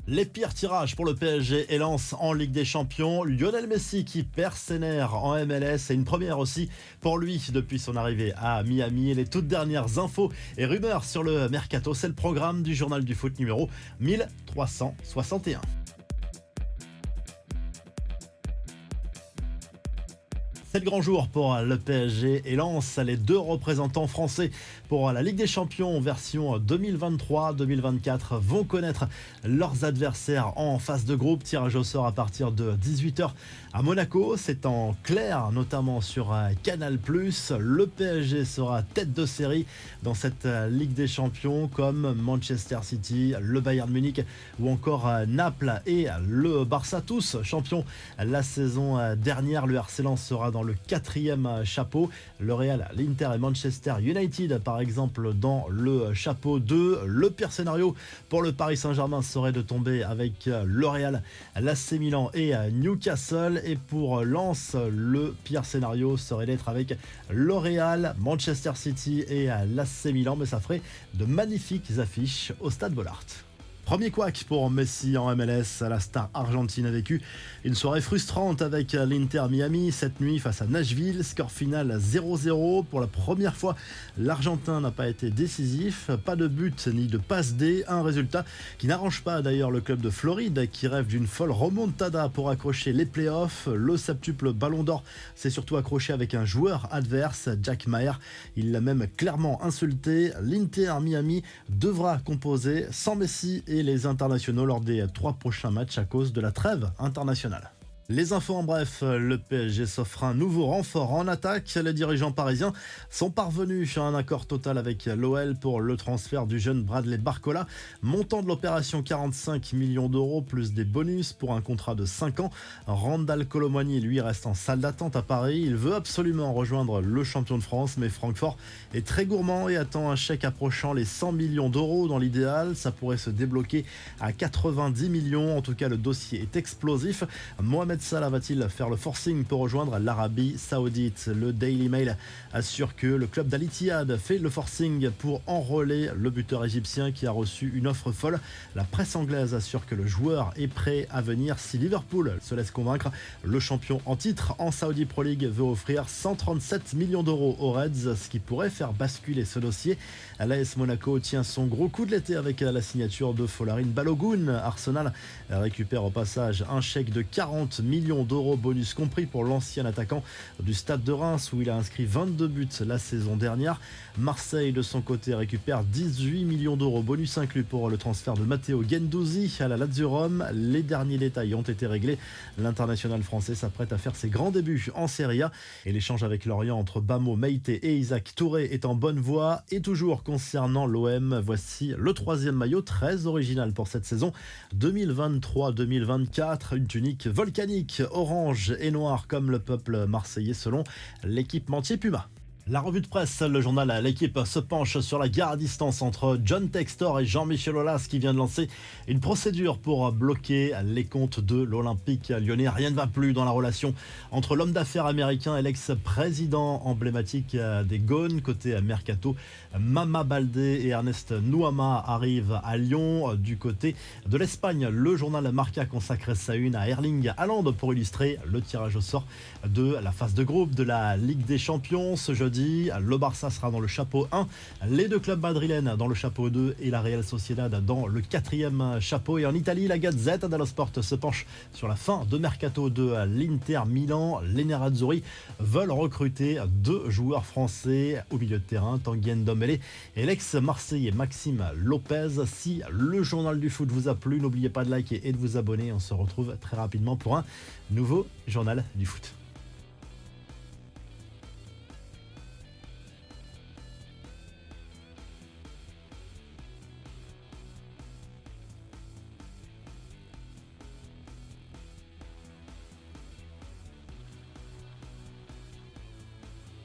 Les pires tirages pour le PSG et Lens en Ligue des Champions. Lionel Messi qui perd ses nerfs en MLS et une première aussi pour lui depuis son arrivée à Miami. Et les toutes dernières infos et rumeurs sur le mercato, c'est le programme du journal du foot numéro 1361. C'est le grand jour pour le PSG et Lens, les deux représentants français pour la Ligue des Champions version 2023-2024 vont connaître leurs adversaires en phase de groupe. Tirage au sort à partir de 18h à Monaco. C'est en clair, notamment sur Canal+. Le PSG sera tête de série dans cette Ligue des Champions comme Manchester City, le Bayern Munich ou encore Naples et le Barça, tous champions la saison dernière. Le RC Lens sera dans le quatrième chapeau. Le Real, l'Inter et Manchester United, par exemple, dans le chapeau 2. Le pire scénario pour le Paris Saint-Germain serait de tomber avec le Real, l'AC Milan et Newcastle. Et pour Lens, le pire scénario serait d'être avec le Real, Manchester City et l'AC Milan. Mais ça ferait de magnifiques affiches au Stade Bollaert. Premier couac pour Messi en MLS. La star argentine a vécu une soirée frustrante avec l'Inter Miami cette nuit face à Nashville. Score final 0-0. Pour la première fois, l'Argentin n'a pas été décisif. Pas de but ni de passe D. Un résultat qui n'arrange pas d'ailleurs le club de Floride qui rêve d'une folle remontada pour accrocher les playoffs. Le septuple Ballon d'Or s'est surtout accroché avec un joueur adverse, Jack Maher. Il l'a même clairement insulté. L'Inter Miami devra composer sans Messi et les internationaux lors des 3 prochains matchs à cause de la trêve internationale. Les infos en bref, le PSG s'offre un nouveau renfort en attaque. Les dirigeants parisiens sont parvenus à un accord total avec l'OL pour le transfert du jeune Bradley Barcola. Montant de l'opération 45 millions d'euros plus des bonus pour un contrat de 5 ans. Randal Kolo Muani, lui, reste en salle d'attente à Paris. Il veut absolument rejoindre le champion de France, mais Francfort est très gourmand et attend un chèque approchant les 100 millions d'euros dans l'idéal. Ça pourrait se débloquer à 90 millions. En tout cas, le dossier est explosif. Mohamed Salah va-t-il faire le forcing pour rejoindre l'Arabie Saoudite? Le Daily Mail assure que le club d'Al Ittihad fait le forcing pour enrôler le buteur égyptien qui a reçu une offre folle. La presse anglaise assure que le joueur est prêt à venir si Liverpool se laisse convaincre. Le champion en titre en Saudi Pro League veut offrir 137 millions d'euros aux Reds, ce qui pourrait faire basculer ce dossier. L'AS Monaco tient son gros coup de l'été avec la signature de Folarin Balogun. Arsenal récupère au passage un chèque de 40 millions d'euros bonus compris pour l'ancien attaquant du Stade de Reims où il a inscrit 22 buts la saison dernière. Marseille de son côté récupère 18 millions d'euros bonus inclus pour le transfert de Matteo Guendouzi à la Lazio Rome. Les derniers détails ont été réglés. L'international français s'apprête à faire ses grands débuts en Serie A et l'échange avec Lorient entre Bamo Meïté et Isaac Touré est en bonne voie. Et toujours concernant l'OM, voici le 3e maillot très original pour cette saison 2023-2024, une tunique volcanique orange et noir comme le peuple marseillais selon l'équipementier Puma. La revue de presse, le journal L'équipe se penche sur la guerre à distance entre John Textor et Jean-Michel Aulas qui vient de lancer une procédure pour bloquer les comptes de l'Olympique lyonnais. Rien ne va plus dans la relation entre l'homme d'affaires américain et l'ex-président emblématique des Gones. Côté mercato, Mama Baldé et Ernest Nuama arrivent à Lyon. Du côté de l'Espagne, le journal Marca consacre sa une à Erling Haaland pour illustrer le tirage au sort de la phase de groupe de la Ligue des Champions. Ce jeudi, le Barça sera dans le chapeau 1, les deux clubs madrilènes dans le chapeau 2 et la Real Sociedad dans le 4e chapeau. Et en Italie, la Gazzetta dello Sport se penche sur la fin de mercato de l'Inter Milan. Les Nerazzurri veulent recruter 2 joueurs français au milieu de terrain, Tanguy Ndombele et l'ex-marseillais Maxime Lopez. Si le journal du foot vous a plu, n'oubliez pas de liker et de vous abonner. On se retrouve très rapidement pour un nouveau journal du foot.